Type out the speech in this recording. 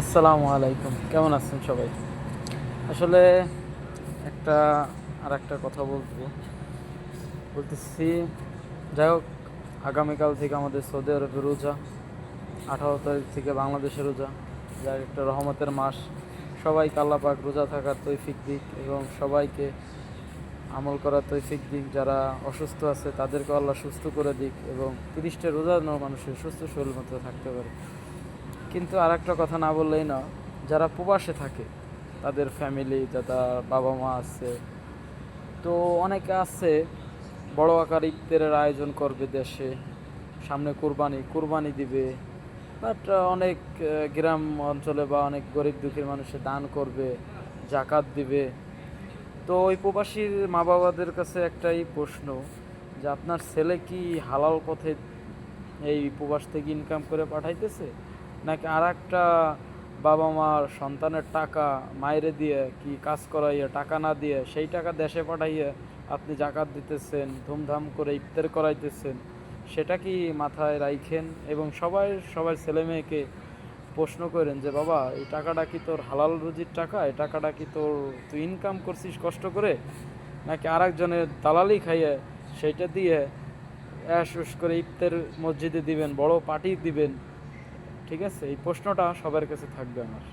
আসসালামু আলাইকুম, কেমন আছেন সবাই? আসলে একটা একটা কথা বলতেছি। যাই হোক, আগামীকাল থেকে আমাদের সৌদি আরবে রোজা, 18 তারিখ থেকে বাংলাদেশে রোজা। যার একটা রহমতের মাস। সবাইকে আল্লাহ পাক রোজা থাকার তৌফিক দিক এবং সবাইকে আমল করার তৌফিক দিক। যারা অসুস্থ আছে তাদেরকে আল্লাহ সুস্থ করে দিক এবং 30টা রোজা মানুষের সুস্থ শরীর মতো থাকতে পারে। কিন্তু আর একটা কথা না বললেই না, যারা প্রবাসে থাকে তাদের ফ্যামিলি, যারা বাবা মা আছে, তো অনেকে আছে বড় আকার ইফতারের আয়োজন করবে দেশে, সামনে কোরবানি দিবে। বাট অনেক গ্রাম অঞ্চলে বা অনেক গরিব দুঃখীর মানুষে দান করবে, জাকাত দিবে। তো ওই প্রবাসীর মা বাবাদের কাছে একটাই প্রশ্ন, যে আপনার ছেলে কি হালাল পথে এই প্রবাস থেকে ইনকাম করে পাঠাইতেছে, নাকি আর একটা বাবা মার সন্তানের টাকা মাইরে দিয়ে কি কাজ করাইয়া টাকা না দিয়ে সেই টাকা দেশে পাঠাইয়া আপনি জাকাত দিতেছেন, ধুমধাম করে ইফতার করাইতেছেন? সেটা কি মাথায় রাখেন এবং সবার ছেলে মেয়েকে প্রশ্ন করেন যে বাবা, এই টাকাটা কি তোর হালাল রুজির টাকা? এই টাকাটা কি তুই ইনকাম করছিস কষ্ট করে, নাকি আর একজনের দালালি খাইয়ে সেইটা দিয়ে অ্যাশ উস করে ইফতার মসজিদে দিবেন, বড় পার্টি দিবেন? ঠিক আছে, এই প্রশ্নটা সবার কাছে থাকবে আমার।